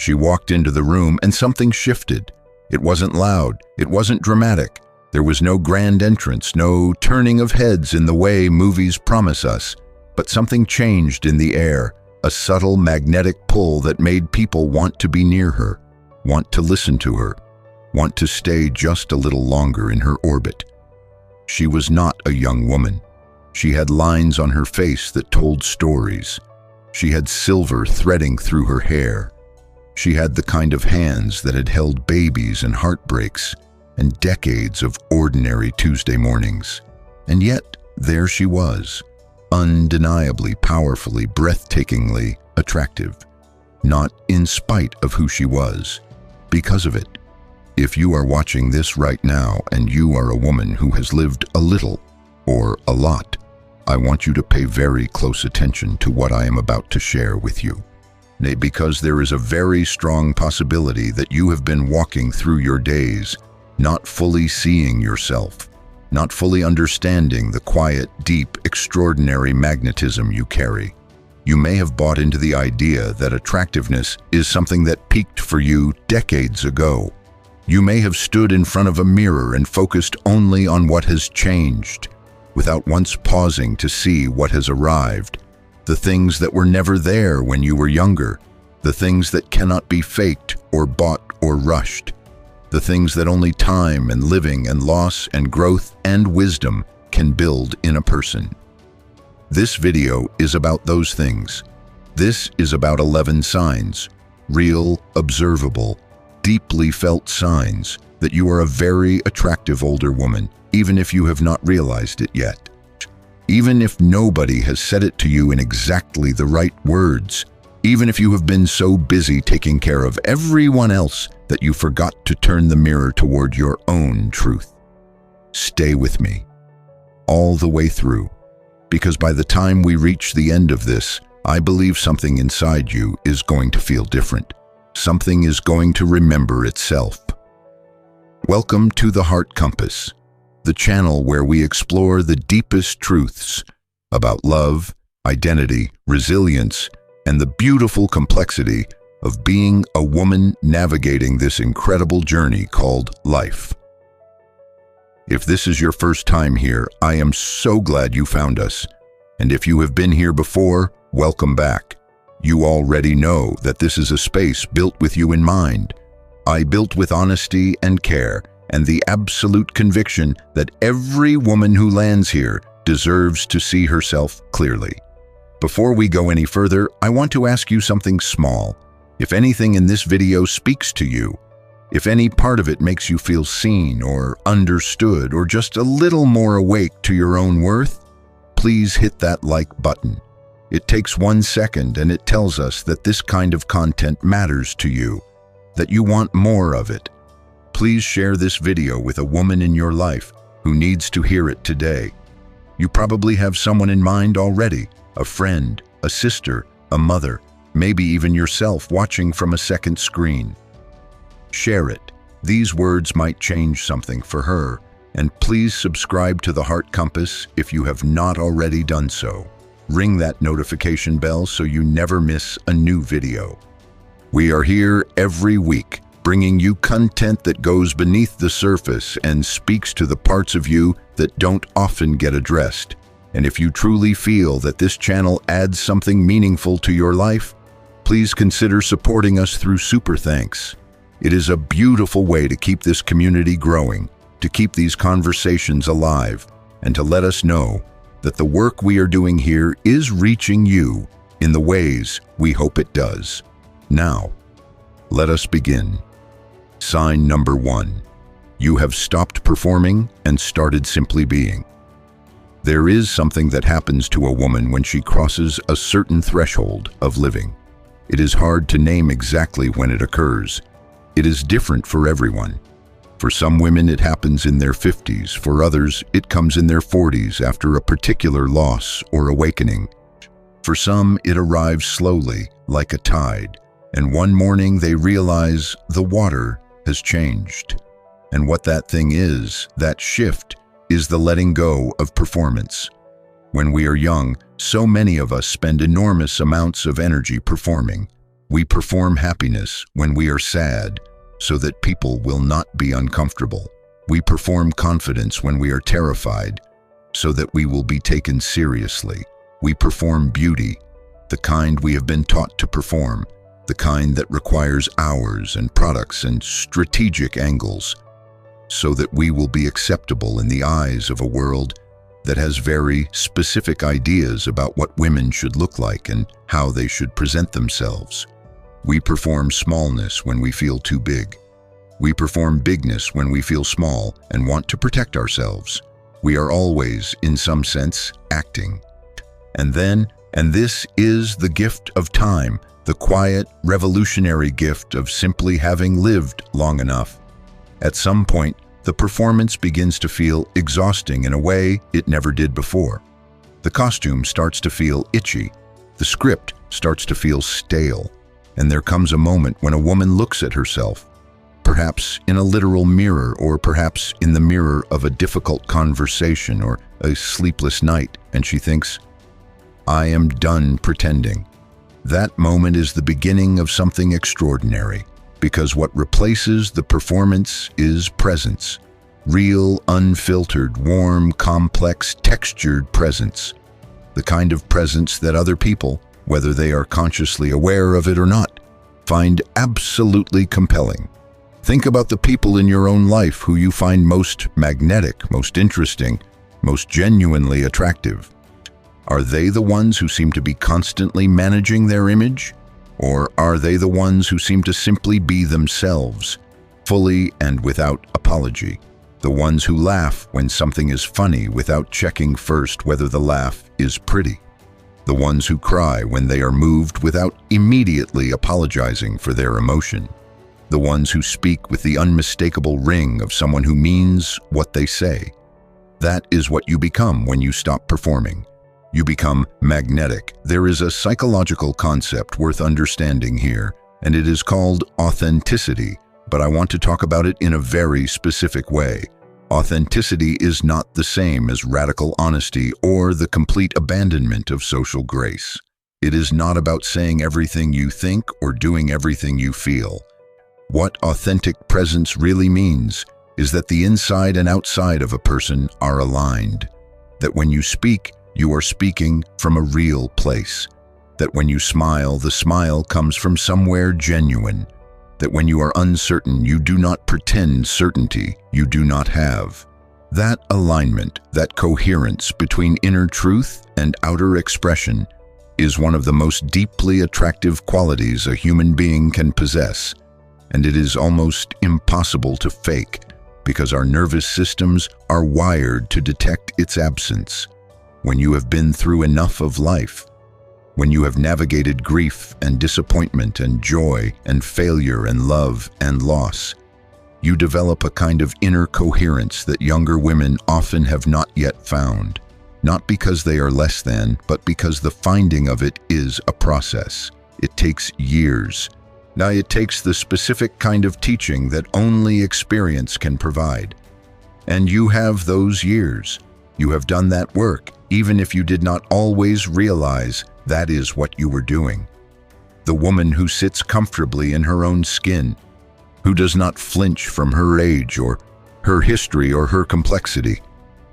She walked into the room and something shifted. It wasn't loud, it wasn't dramatic. There was no grand entrance, no turning of heads in the way movies promise us. But something changed in the air, a subtle magnetic pull that made people want to be near her, want to listen to her, want to stay just a little longer in her orbit. She was not a young woman. She had lines on her face that told stories. She had silver threading through her hair. She had the kind of hands that had held babies and heartbreaks and decades of ordinary Tuesday mornings. And yet, there she was, undeniably, powerfully, breathtakingly attractive. Not in spite of who she was, because of it. If you are watching this right now and you are a woman who has lived a little or a lot, I want you to pay very close attention to what I am about to share with you. Because there is a very strong possibility that you have been walking through your days, not fully seeing yourself, not fully understanding the quiet, deep, extraordinary magnetism you carry. You may have bought into the idea that attractiveness is something that peaked for you decades ago. You may have stood in front of a mirror and focused only on what has changed, without once pausing to see what has arrived. The things that were never there when you were younger, the things that cannot be faked or bought or rushed, the things that only time and living and loss and growth and wisdom can build in a person. This video is about those things. This is about 11 signs, real, observable, deeply felt signs that you are a very attractive older woman, even if you have not realized it yet. Even if nobody has said it to you in exactly the right words, even if you have been so busy taking care of everyone else that you forgot to turn the mirror toward your own truth. Stay with me, all the way through, because by the time we reach the end of this, I believe something inside you is going to feel different. Something is going to remember itself. Welcome to the Heart Compass, the channel where we explore the deepest truths about love, identity, resilience, and the beautiful complexity of being a woman navigating this incredible journey called life. If this is your first time here, I am so glad you found us. And if you have been here before, welcome back. You already know that this is a space built with you in mind. I built with honesty and care, and the absolute conviction that every woman who lands here deserves to see herself clearly. Before we go any further, I want to ask you something small. If anything in this video speaks to you, if any part of it makes you feel seen or understood or just a little more awake to your own worth, please hit that like button. It takes 1 second and it tells us that this kind of content matters to you, that you want more of it. Please share this video with a woman in your life who needs to hear it today. You probably have someone in mind already, a friend, a sister, a mother, maybe even yourself watching from a second screen. Share it. These words might change something for her, and please subscribe to the Heart Compass if you have not already done so. Ring that notification bell so you never miss a new video. We are here every week, bringing you content that goes beneath the surface and speaks to the parts of you that don't often get addressed. And if you truly feel that this channel adds something meaningful to your life, please consider supporting us through Super Thanks. It is a beautiful way to keep this community growing, to keep these conversations alive, and to let us know that the work we are doing here is reaching you in the ways we hope it does. Now, let us begin. Sign number 1. You have stopped performing and started simply being. There is something that happens to a woman when she crosses a certain threshold of living. It is hard to name exactly when it occurs. It is different for everyone. For some women, it happens in their 50s. For others, it comes in their 40s after a particular loss or awakening. For some, it arrives slowly, like a tide, and one morning they realize the water has changed. And what that thing is, that shift, is the letting go of performance. When we are young, so many of us spend enormous amounts of energy performing. We perform happiness when we are sad so that people will not be uncomfortable. We perform confidence when we are terrified so that we will be taken seriously. We perform beauty, the kind we have been taught to perform, the kind that requires hours and products and strategic angles, so that we will be acceptable in the eyes of a world that has very specific ideas about what women should look like and how they should present themselves. We perform smallness when we feel too big. We perform bigness when we feel small and want to protect ourselves. We are always, in some sense, acting. And this is the gift of time, the quiet, revolutionary gift of simply having lived long enough. At some point, the performance begins to feel exhausting in a way it never did before. The costume starts to feel itchy. The script starts to feel stale. And there comes a moment when a woman looks at herself, perhaps in a literal mirror, or perhaps in the mirror of a difficult conversation or a sleepless night, and she thinks, "I am done pretending." That moment is the beginning of something extraordinary, because what replaces the performance is presence. Real, unfiltered, warm, complex, textured presence. The kind of presence that other people, whether they are consciously aware of it or not, find absolutely compelling. Think about the people in your own life who you find most magnetic, most interesting, most genuinely attractive. Are they the ones who seem to be constantly managing their image? Or are they the ones who seem to simply be themselves, fully and without apology? The ones who laugh when something is funny without checking first whether the laugh is pretty? The ones who cry when they are moved without immediately apologizing for their emotion? The ones who speak with the unmistakable ring of someone who means what they say? That is what you become when you stop performing. You become magnetic. There is a psychological concept worth understanding here, and it is called authenticity, but I want to talk about it in a very specific way. Authenticity is not the same as radical honesty or the complete abandonment of social grace. It is not about saying everything you think or doing everything you feel. What authentic presence really means is that the inside and outside of a person are aligned. That when you speak, you are speaking from a real place. That when you smile, the smile comes from somewhere genuine. That when you are uncertain, you do not pretend certainty you do not have. That alignment, that coherence between inner truth and outer expression is one of the most deeply attractive qualities a human being can possess, and it is almost impossible to fake because our nervous systems are wired to detect its absence. When you have been through enough of life, when you have navigated grief and disappointment and joy and failure and love and loss, you develop a kind of inner coherence that younger women often have not yet found, not because they are less than, but because the finding of it is a process. It takes years. Now, it takes the specific kind of teaching that only experience can provide. And you have those years. You have done that work, even if you did not always realize that is what you were doing. The woman who sits comfortably in her own skin, who does not flinch from her age or her history or her complexity,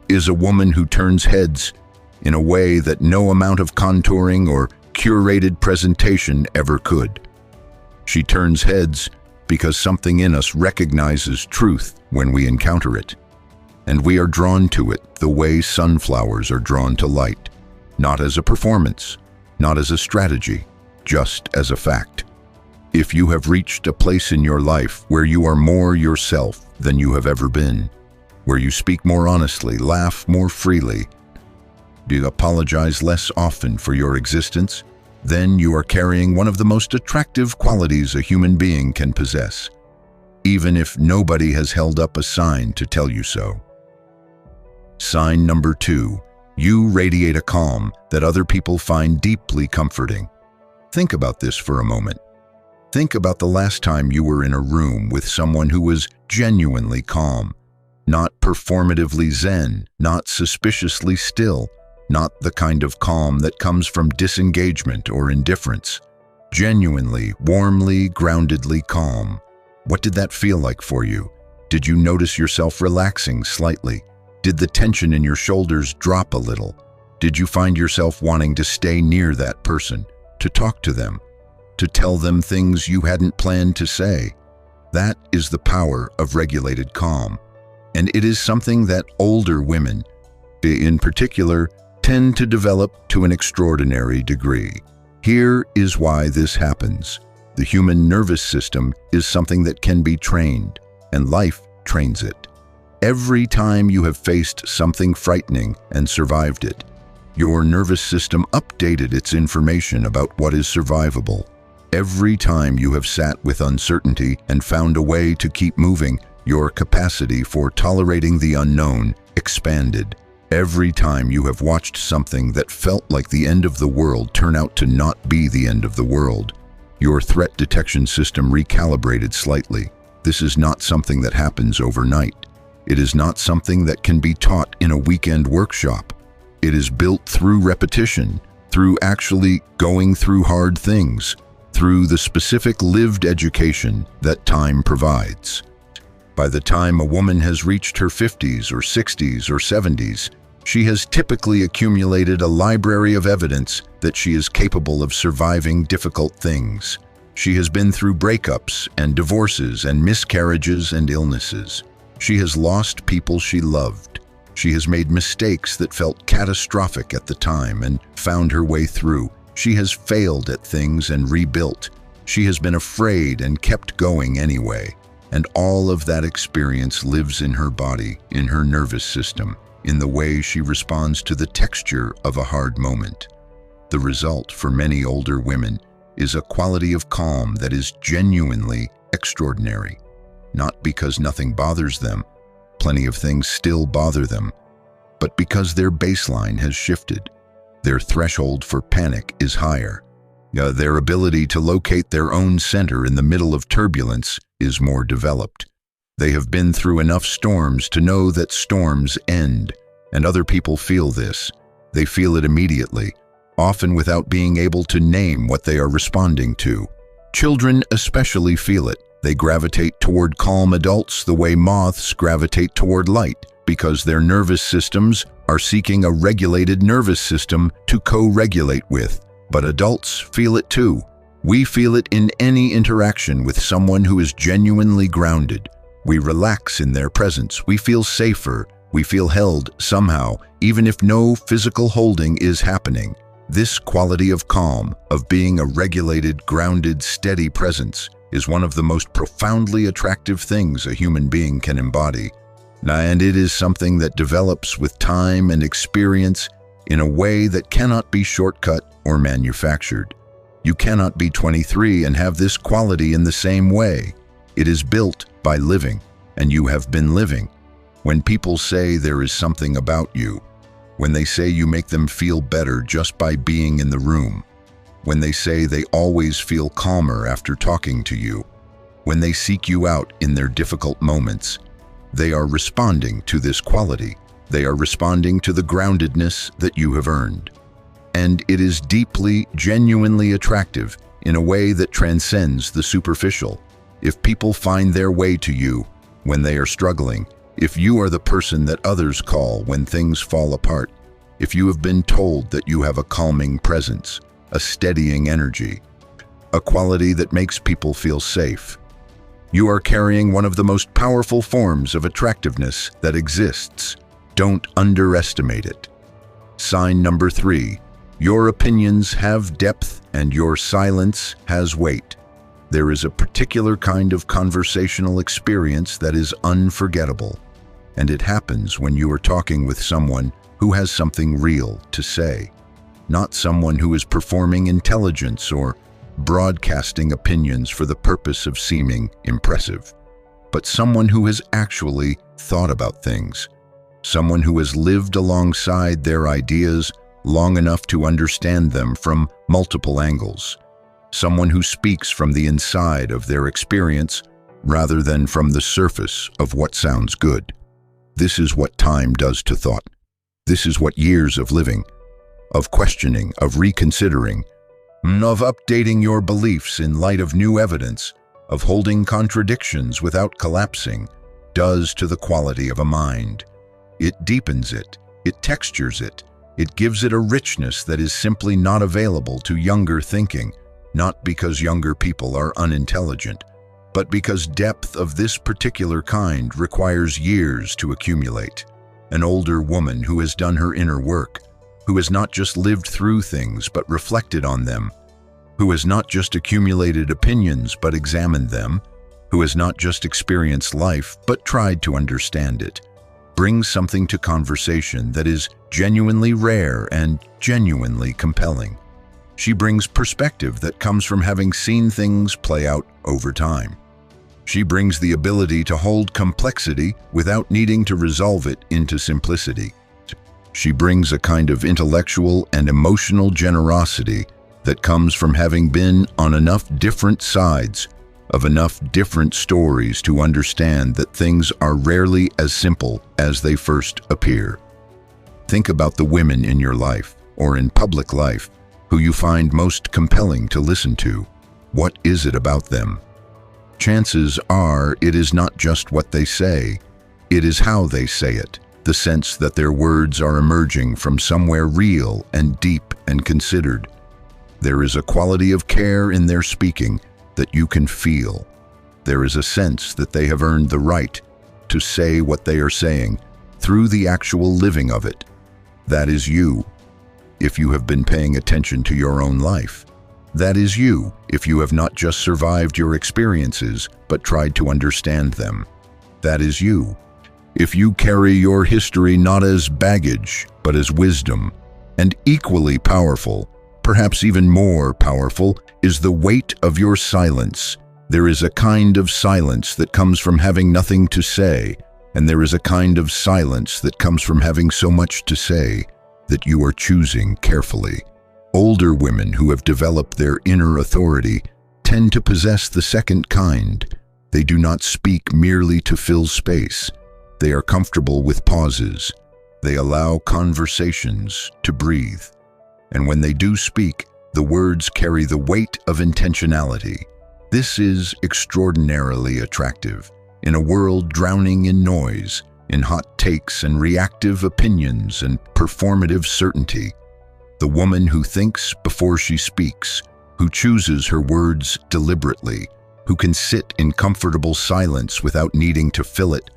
is a woman who turns heads in a way that no amount of contouring or curated presentation ever could. She turns heads because something in us recognizes truth when we encounter it. And we are drawn to it the way sunflowers are drawn to light, not as a performance, not as a strategy, just as a fact. If you have reached a place in your life where you are more yourself than you have ever been, where you speak more honestly, laugh more freely, do you apologize less often for your existence, then you are carrying one of the most attractive qualities a human being can possess, even if nobody has held up a sign to tell you so. Sign number 2, you radiate a calm that other people find deeply comforting. Think about this for a moment. Think about the last time you were in a room with someone who was genuinely calm, not performatively zen, not suspiciously still, not the kind of calm that comes from disengagement or indifference, Genuinely, warmly, groundedly calm. What did that feel like for you? Did you notice yourself relaxing slightly? Did the tension in your shoulders drop a little? Did you find yourself wanting to stay near that person, to talk to them, to tell them things you hadn't planned to say? That is the power of regulated calm. And it is something that older women, in particular, tend to develop to an extraordinary degree. Here is why this happens. The human nervous system is something that can be trained, and life trains it. Every time you have faced something frightening and survived it, your nervous system updated its information about what is survivable. Every time you have sat with uncertainty and found a way to keep moving, your capacity for tolerating the unknown expanded. Every time you have watched something that felt like the end of the world turn out to not be the end of the world, your threat detection system recalibrated slightly. This is not something that happens overnight. It is not something that can be taught in a weekend workshop. It is built through repetition, through actually going through hard things, through the specific lived education that time provides. By the time a woman has reached her 50s or 60s or 70s, she has typically accumulated a library of evidence that she is capable of surviving difficult things. She has been through breakups and divorces and miscarriages and illnesses. She has lost people she loved. She has made mistakes that felt catastrophic at the time and found her way through. She has failed at things and rebuilt. She has been afraid and kept going anyway. And all of that experience lives in her body, in her nervous system, in the way she responds to the texture of a hard moment. The result for many older women is a quality of calm that is genuinely extraordinary. Not because nothing bothers them, plenty of things still bother them, but because their baseline has shifted. Their threshold for panic is higher. Their ability to locate their own center in the middle of turbulence is more developed. They have been through enough storms to know that storms end, and other people feel this. They feel it immediately, often without being able to name what they are responding to. Children especially feel it. They gravitate toward calm adults the way moths gravitate toward light, because their nervous systems are seeking a regulated nervous system to co-regulate with. But adults feel it too. We feel it in any interaction with someone who is genuinely grounded. We relax in their presence. We feel safer. We feel held somehow, even if no physical holding is happening. This quality of calm, of being a regulated, grounded, steady presence, is one of the most profoundly attractive things a human being can embody. And it is something that develops with time and experience in a way that cannot be shortcut or manufactured. You cannot be 23 and have this quality in the same way. It is built by living, and you have been living. When people say there is something about you, when they say you make them feel better just by being in the room, when they say they always feel calmer after talking to you, when they seek you out in their difficult moments, they are responding to this quality. They are responding to the groundedness that you have earned. And it is deeply, genuinely attractive in a way that transcends the superficial. If people find their way to you when they are struggling, if you are the person that others call when things fall apart, if you have been told that you have a calming presence, a steadying energy, a quality that makes people feel safe, you are carrying one of the most powerful forms of attractiveness that exists. Don't underestimate it. Sign number 3. Your opinions have depth and your silence has weight. There is a particular kind of conversational experience that is unforgettable, and it happens when you are talking with someone who has something real to say, not someone who is performing intelligence or broadcasting opinions for the purpose of seeming impressive, but someone who has actually thought about things, someone who has lived alongside their ideas long enough to understand them from multiple angles, someone who speaks from the inside of their experience rather than from the surface of what sounds good. This is what time does to thought. This is what years of living, of questioning, of reconsidering, of updating your beliefs in light of new evidence, of holding contradictions without collapsing, does to the quality of a mind. It deepens it, it textures it, it gives it a richness that is simply not available to younger thinking, not because younger people are unintelligent, but because depth of this particular kind requires years to accumulate. An older woman who has done her inner work, who has not just lived through things but reflected on them, who has not just accumulated opinions but examined them, who has not just experienced life but tried to understand it, brings something to conversation that is genuinely rare and genuinely compelling. She brings perspective that comes from having seen things play out over time. She brings the ability to hold complexity without needing to resolve it into simplicity. She brings a kind of intellectual and emotional generosity that comes from having been on enough different sides of enough different stories to understand that things are rarely as simple as they first appear. Think about the women in your life, or in public life, who you find most compelling to listen to. What is it about them? Chances are it is not just what they say, it is how they say it, the sense that their words are emerging from somewhere real and deep and considered. There is a quality of care in their speaking that you can feel. There is a sense that they have earned the right to say what they are saying through the actual living of it. That is you, if you have been paying attention to your own life. That is you, if you have not just survived your experiences, but tried to understand them. That is you, if you carry your history not as baggage, but as wisdom. And equally powerful, perhaps even more powerful, is the weight of your silence. There is a kind of silence that comes from having nothing to say, and there is a kind of silence that comes from having so much to say that you are choosing carefully. Older women who have developed their inner authority tend to possess the second kind. They do not speak merely to fill space. They are comfortable with pauses. They allow conversations to breathe. And when they do speak, the words carry the weight of intentionality. This is extraordinarily attractive. In a world drowning in noise, in hot takes and reactive opinions and performative certainty, the woman who thinks before she speaks, who chooses her words deliberately, who can sit in comfortable silence without needing to fill it,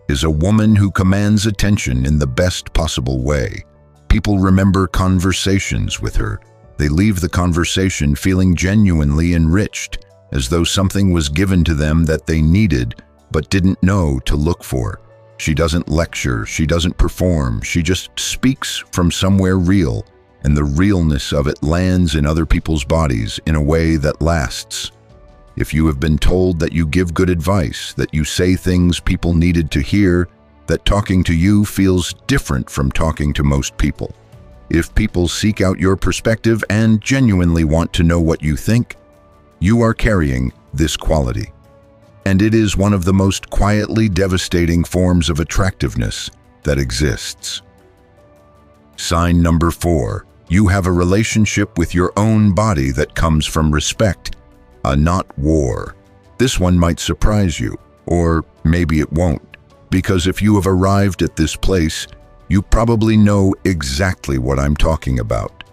is a woman who commands attention in the best possible way. People remember conversations with her. They leave the conversation feeling genuinely enriched, as though something was given to them that they needed but didn't know to look for. She doesn't lecture, she doesn't perform, she just speaks from somewhere real, and the realness of it lands in other people's bodies in a way that lasts. If you have been told that you give good advice, that you say things people needed to hear, that talking to you feels different from talking to most people. If people seek out your perspective and genuinely want to know what you think, you are carrying this quality. And it is one of the most quietly devastating forms of attractiveness that exists. Sign number 4. You have a relationship with your own body that comes from respect, not war. This one might surprise you, or maybe it won't. Because if you have arrived at this place, you probably know exactly what I'm talking about.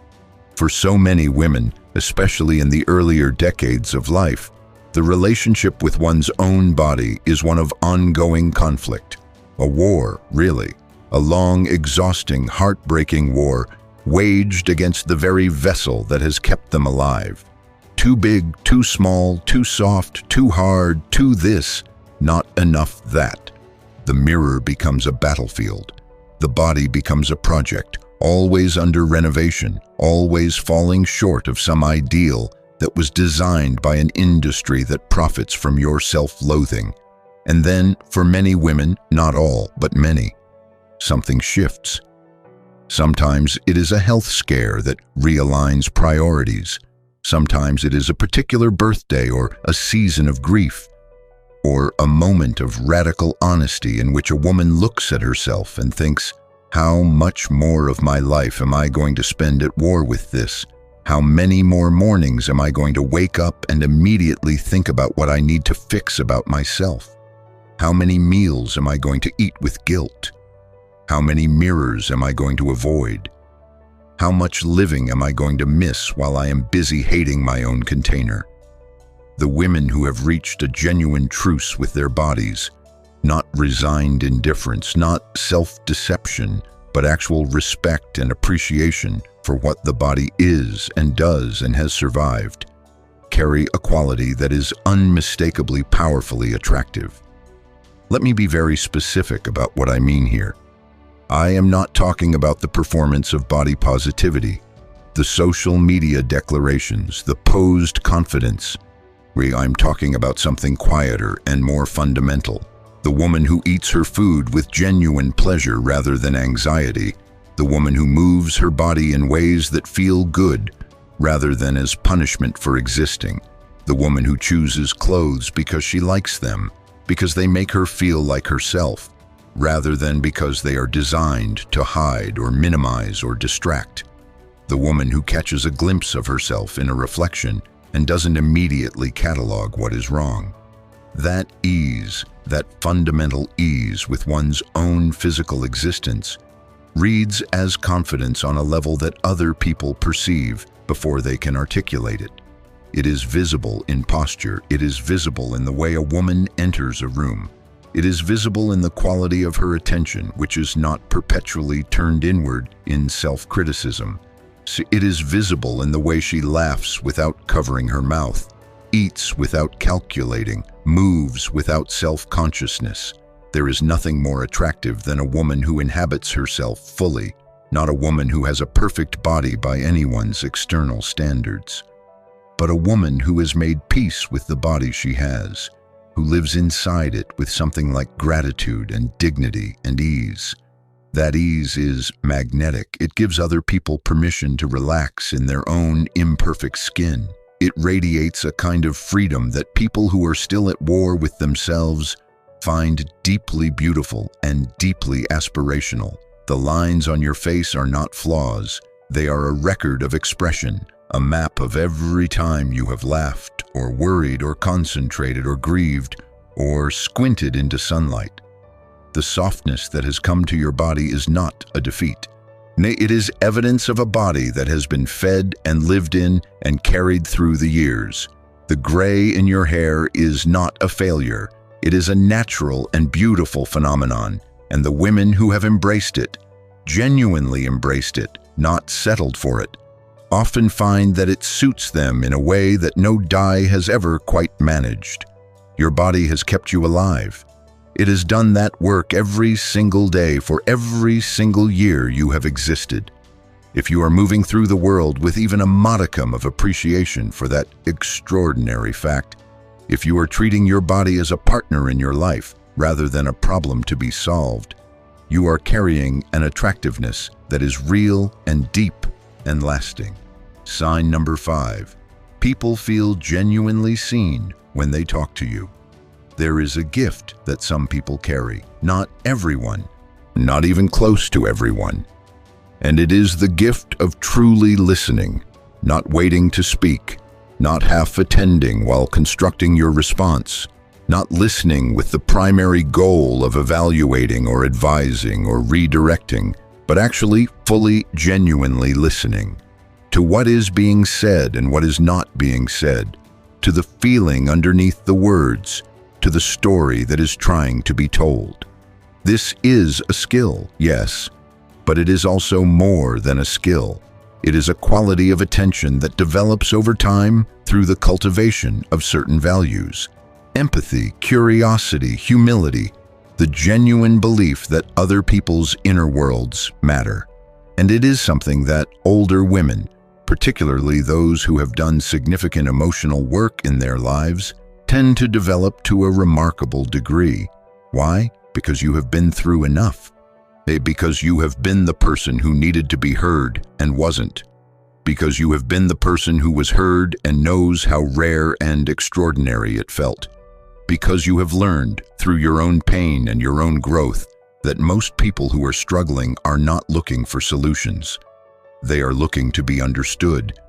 For so many women, especially in the earlier decades of life, the relationship with one's own body is one of ongoing conflict. A war, really. A long, exhausting, heartbreaking war waged against the very vessel that has kept them alive. Too big, too small, too soft, too hard, too this, not enough that. The mirror becomes a battlefield. The body becomes a project, always under renovation, always falling short of some ideal that was designed by an industry that profits from your self-loathing. And then, for many women, not all, but many, something shifts. Sometimes it is a health scare that realigns priorities. Sometimes it is a particular birthday or a season of grief, or a moment of radical honesty in which a woman looks at herself and thinks, how much more of my life am I going to spend at war with this? How many more mornings am I going to wake up and immediately think about what I need to fix about myself? How many meals am I going to eat with guilt? How many mirrors am I going to avoid? How much living am I going to miss while I am busy hating my own container? The women who have reached a genuine truce with their bodies, not resigned indifference, not self-deception, but actual respect and appreciation for what the body is and does and has survived, carry a quality that is unmistakably powerfully attractive. Let me be very specific about what I mean here. I am not talking about the performance of body positivity, the social media declarations, the posed confidence. I'm talking about something quieter and more fundamental. The woman who eats her food with genuine pleasure rather than anxiety. The woman who moves her body in ways that feel good rather than as punishment for existing. The woman who chooses clothes because she likes them, because they make her feel like herself, rather than because they are designed to hide or minimize or distract. The woman who catches a glimpse of herself in a reflection and doesn't immediately catalog what is wrong. That ease, that fundamental ease with one's own physical existence, reads as confidence on a level that other people perceive before they can articulate it. It is visible in posture. It is visible in the way a woman enters a room. It is visible in the quality of her attention, which is not perpetually turned inward in self-criticism. It is visible in the way she laughs without covering her mouth, eats without calculating, moves without self-consciousness. There is nothing more attractive than a woman who inhabits herself fully, not a woman who has a perfect body by anyone's external standards, but a woman who has made peace with the body she has, who lives inside it with something like gratitude and dignity and ease. That ease is magnetic. It gives other people permission to relax in their own imperfect skin. It radiates a kind of freedom that people who are still at war with themselves find deeply beautiful and deeply aspirational. The lines on your face are not flaws. They are a record of expression, a map of every time you have laughed or worried or concentrated or grieved or squinted into sunlight. The softness that has come to your body is not a defeat. Nay, it is evidence of a body that has been fed and lived in and carried through the years. The gray in your hair is not a failure. It is a natural and beautiful phenomenon, and the women who have embraced it, genuinely embraced it, not settled for it, often find that it suits them in a way that no dye has ever quite managed. Your body has kept you alive. It has done that work every single day for every single year you have existed. If you are moving through the world with even a modicum of appreciation for that extraordinary fact, if you are treating your body as a partner in your life rather than a problem to be solved, you are carrying an attractiveness that is real and deep and lasting. Sign number 5. People feel genuinely seen when they talk to you. There is a gift that some people carry, not everyone, not even close to everyone. And it is the gift of truly listening, not waiting to speak, not half attending while constructing your response, not listening with the primary goal of evaluating or advising or redirecting, but actually fully, genuinely listening to what is being said and what is not being said, to the feeling underneath the words, to the story that is trying to be told. This is a skill, yes, but it is also more than a skill. It is a quality of attention that develops over time through the cultivation of certain values. Empathy, curiosity, humility, the genuine belief that other people's inner worlds matter. And it is something that older women, particularly those who have done significant emotional work in their lives, tend to develop to a remarkable degree. Why? Because you have been through enough. Because you have been the person who needed to be heard and wasn't. Because you have been the person who was heard and knows how rare and extraordinary it felt. Because you have learned, through your own pain and your own growth, that most people who are struggling are not looking for solutions. They are looking to be understood.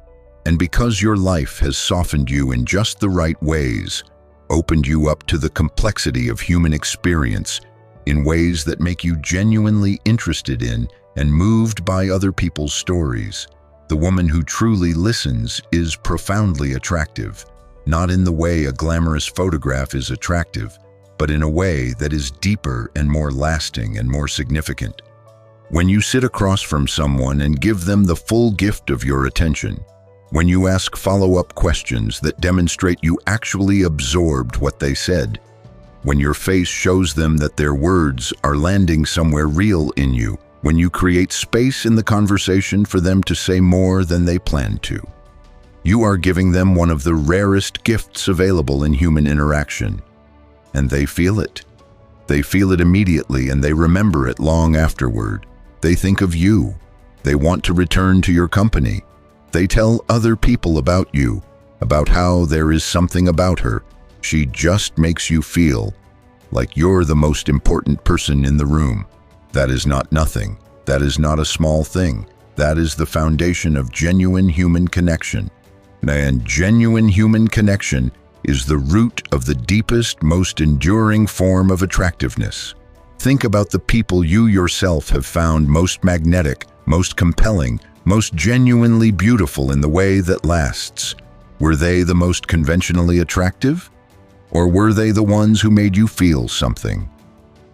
And because your life has softened you in just the right ways, opened you up to the complexity of human experience in ways that make you genuinely interested in and moved by other people's stories, the woman who truly listens is profoundly attractive, not in the way a glamorous photograph is attractive, but in a way that is deeper and more lasting and more significant. When you sit across from someone and give them the full gift of your attention, when you ask follow-up questions that demonstrate you actually absorbed what they said, when your face shows them that their words are landing somewhere real in you, when you create space in the conversation for them to say more than they planned to, you are giving them one of the rarest gifts available in human interaction. And they feel it. They feel it immediately, and they remember it long afterward. They think of you. They want to return to your company. They tell other people about you, about how there is something about her. She just makes you feel like you're the most important person in the room. That is not nothing. That is not a small thing. That is the foundation of genuine human connection. And genuine human connection is the root of the deepest, most enduring form of attractiveness. Think about the people you yourself have found most magnetic, most compelling, most genuinely beautiful in the way that lasts. Were they the most conventionally attractive? Or were they the ones who made you feel something?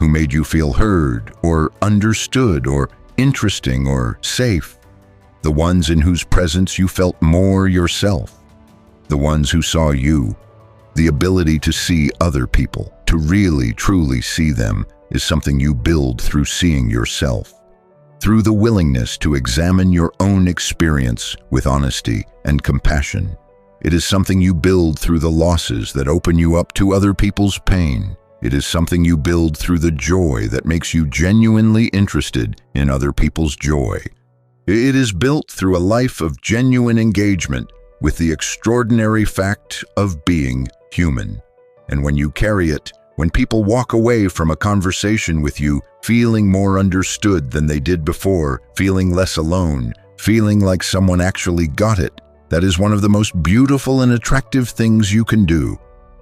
Who made you feel heard, or understood, or interesting, or safe? The ones in whose presence you felt more yourself. The ones who saw you. The ability to see other people, to really, truly see them, is something you build through seeing yourself. Through the willingness to examine your own experience with honesty and compassion. It is something you build through the losses that open you up to other people's pain. It is something you build through the joy that makes you genuinely interested in other people's joy. It is built through a life of genuine engagement with the extraordinary fact of being human. And when you carry it, when people walk away from a conversation with you feeling more understood than they did before, feeling less alone, feeling like someone actually got it, that is one of the most beautiful and attractive things you can do.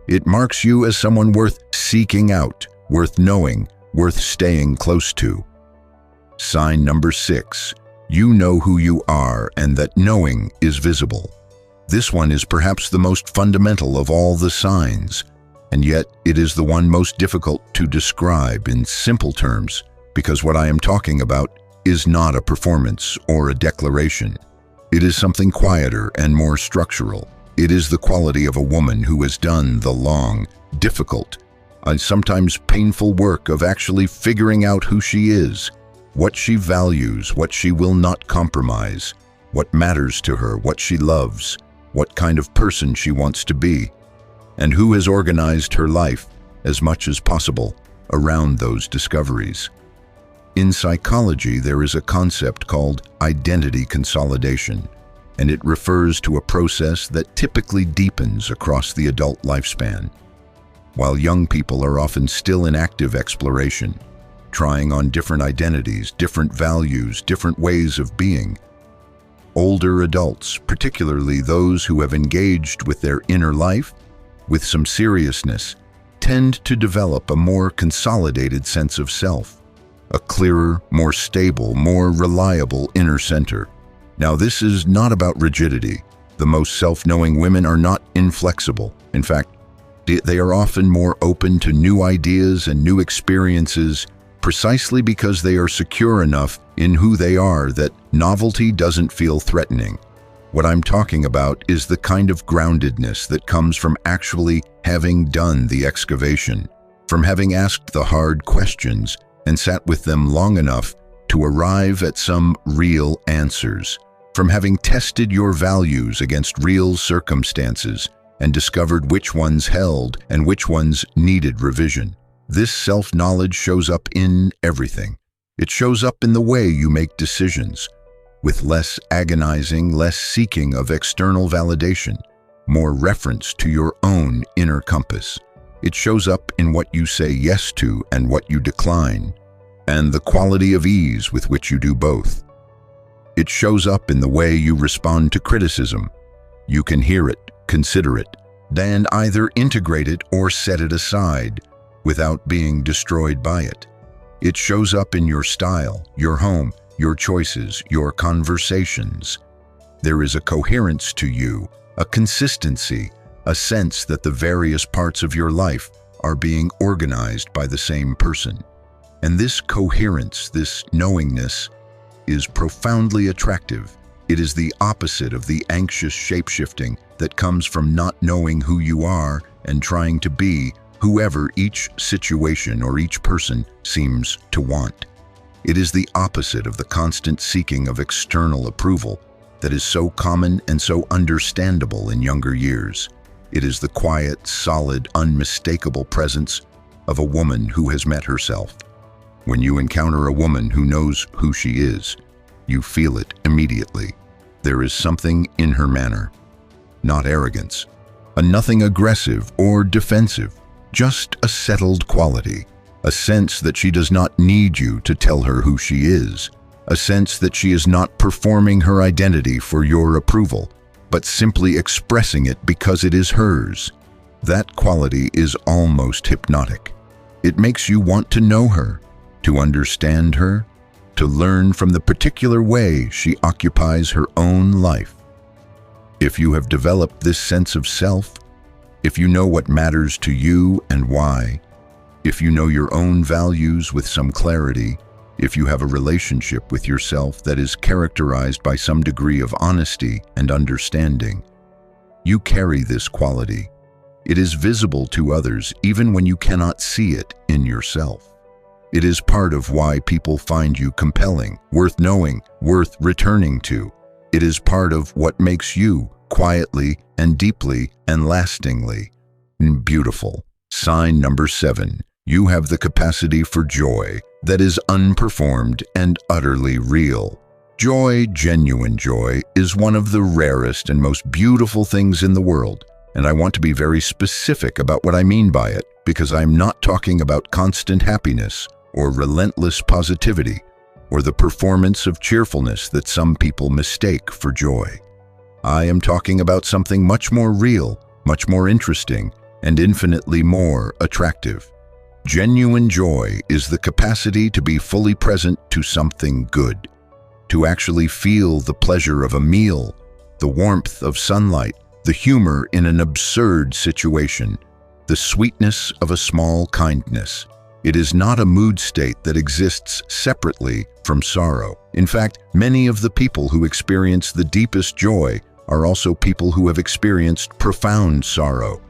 It marks you as someone worth seeking out, worth knowing, worth staying close to. Sign number 6. You know who you are and that knowing is visible. This one is perhaps the most fundamental of all the signs, and yet it is the one most difficult to describe in simple terms, because what I am talking about is not a performance or a declaration. It is something quieter and more structural. It is the quality of a woman who has done the long, difficult, and sometimes painful work of actually figuring out who she is, what she values, what she will not compromise, what matters to her, what she loves, what kind of person she wants to be, and who has organized her life as much as possible around those discoveries. In psychology, there is a concept called identity consolidation, and it refers to a process that typically deepens across the adult lifespan. While young people are often still in active exploration, trying on different identities, different values, different ways of being, older adults, particularly those who have engaged with their inner life with some seriousness, tend to develop a more consolidated sense of self, a clearer, more stable, more reliable inner center. Now, this is not about rigidity. The most self-knowing women are not inflexible. In fact, they are often more open to new ideas and new experiences precisely because they are secure enough in who they are that novelty doesn't feel threatening. What I'm talking about is the kind of groundedness that comes from actually having done the excavation, from having asked the hard questions and sat with them long enough to arrive at some real answers, from having tested your values against real circumstances and discovered which ones held and which ones needed revision. This self-knowledge shows up in everything. It shows up in the way you make decisions, with less agonizing, less seeking of external validation, more reference to your own inner compass. It shows up in what you say yes to and what you decline, and the quality of ease with which you do both. It shows up in the way you respond to criticism, You can hear it, consider it, then either integrate it or set it aside without being destroyed by it. It shows up in your style, your home, your choices, your conversations. There is a coherence to you, a consistency, a sense that the various parts of your life are being organized by the same person. And this coherence, this knowingness, is profoundly attractive. It is the opposite of the anxious shape-shifting that comes from not knowing who you are and trying to be whoever each situation or each person seems to want. It is the opposite of the constant seeking of external approval that is so common and so understandable in younger years. It is the quiet, solid, unmistakable presence of a woman who has met herself. When you encounter a woman who knows who she is, you feel it immediately. There is something in her manner, not arrogance, nothing aggressive or defensive, just a settled quality, a sense that she does not need you to tell her who she is, a sense that she is not performing her identity for your approval, but simply expressing it because it is hers. That quality is almost hypnotic. It makes you want to know her, to understand her, to learn from the particular way she occupies her own life. If you have developed this sense of self, if you know what matters to you and why, if you know your own values with some clarity, if you have a relationship with yourself that is characterized by some degree of honesty and understanding, you carry this quality. It is visible to others even when you cannot see it in yourself. It is part of why people find you compelling, worth knowing, worth returning to. It is part of what makes you quietly and deeply and lastingly beautiful. Sign number 7. You have the capacity for joy that is unperformed and utterly real. Joy, genuine joy, is one of the rarest and most beautiful things in the world. And I want to be very specific about what I mean by it, because I'm not talking about constant happiness or relentless positivity or the performance of cheerfulness that some people mistake for joy. I am talking about something much more real, much more interesting, and infinitely more attractive. Genuine joy is the capacity to be fully present to something good, to actually feel the pleasure of a meal, the warmth of sunlight, the humor in an absurd situation, the sweetness of a small kindness. It is not a mood state that exists separately from sorrow. In fact, many of the people who experience the deepest joy are also people who have experienced profound sorrow.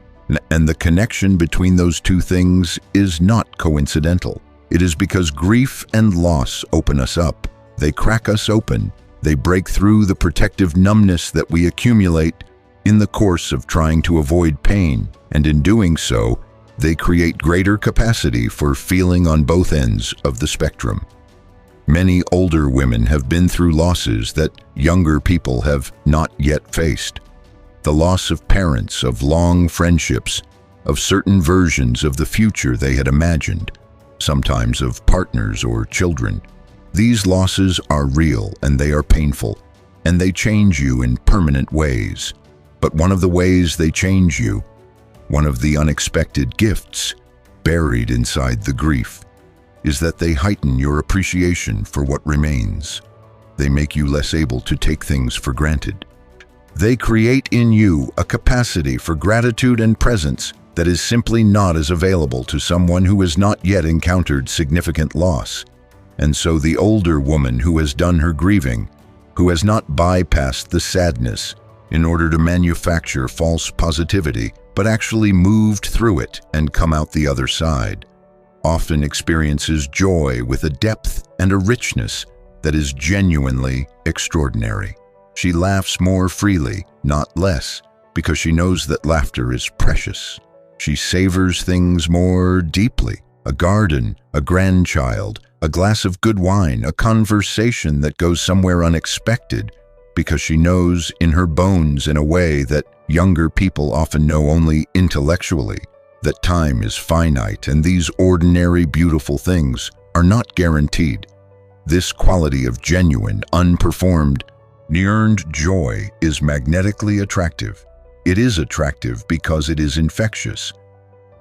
And the connection between those two things is not coincidental. It is because grief and loss open us up. They crack us open. They break through the protective numbness that we accumulate in the course of trying to avoid pain, and in doing so, they create greater capacity for feeling on both ends of the spectrum. Many older women have been through losses that younger people have not yet faced. The loss of parents, of long friendships, of certain versions of the future they had imagined, sometimes of partners or children. These losses are real and they are painful, and they change you in permanent ways. But one of the ways they change you, one of the unexpected gifts buried inside the grief, is that they heighten your appreciation for what remains. They make you less able to take things for granted. They create in you a capacity for gratitude and presence that is simply not as available to someone who has not yet encountered significant loss. And so the older woman who has done her grieving, who has not bypassed the sadness in order to manufacture false positivity, but actually moved through it and come out the other side, often experiences joy with a depth and a richness that is genuinely extraordinary. She laughs more freely, not less, because she knows that laughter is precious. She savors things more deeply: a garden, a grandchild, a glass of good wine, a conversation that goes somewhere unexpected, because she knows in her bones, in a way that younger people often know only intellectually, that time is finite and these ordinary beautiful things are not guaranteed. This quality of genuine, unperformed, Unearned joy is magnetically attractive. It is attractive because it is infectious.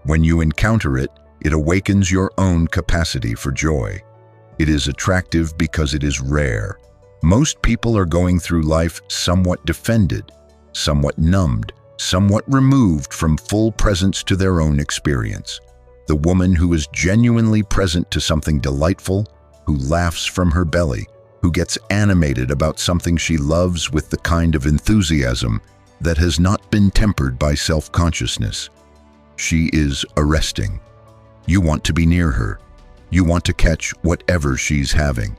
When you encounter it, it awakens your own capacity for joy. It is attractive because it is rare. Most people are going through life somewhat defended, somewhat numbed, somewhat removed from full presence to their own experience. The woman who is genuinely present to something delightful, who laughs from her belly, who gets animated about something she loves with the kind of enthusiasm that has not been tempered by self-consciousness. She is arresting. You want to be near her. You want to catch whatever she's having.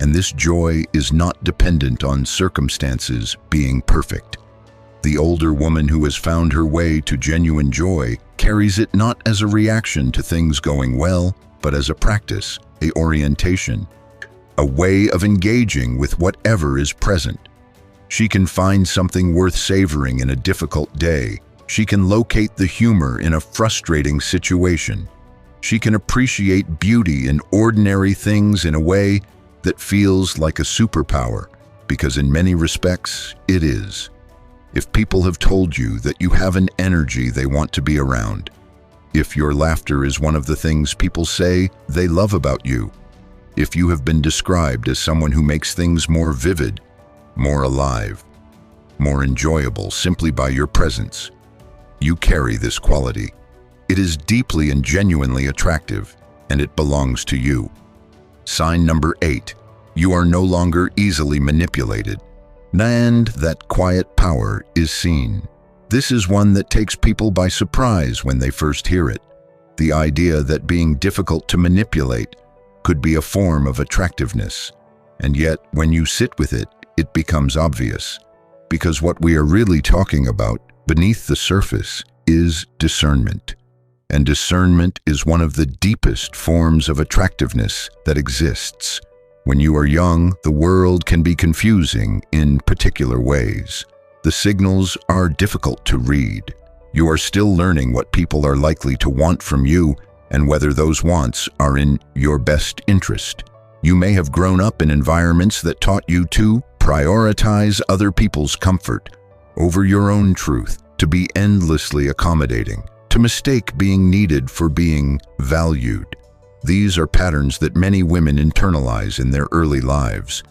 And this joy is not dependent on circumstances being perfect. The older woman who has found her way to genuine joy carries it not as a reaction to things going well, but as a practice, an orientation, a way of engaging with whatever is present. She can find something worth savoring in a difficult day. She can locate the humor in a frustrating situation. She can appreciate beauty in ordinary things in a way that feels like a superpower, because in many respects, it is. If people have told you that you have an energy they want to be around, if your laughter is one of the things people say they love about you, if you have been described as someone who makes things more vivid, more alive, more enjoyable simply by your presence, you carry this quality. It is deeply and genuinely attractive, and it belongs to you. Sign number 8. You are no longer easily manipulated, and that quiet power is seen. This is one that takes people by surprise when they first hear it. The idea that being difficult to manipulate could be a form of attractiveness. And yet, when you sit with it, it becomes obvious. Because what we are really talking about, beneath the surface, is discernment. And discernment is one of the deepest forms of attractiveness that exists. When you are young, the world can be confusing in particular ways. The signals are difficult to read. You are still learning what people are likely to want from you and whether those wants are in your best interest. You may have grown up in environments that taught you to prioritize other people's comfort over your own truth, to be endlessly accommodating, to mistake being needed for being valued. These are patterns that many women internalize in their early lives,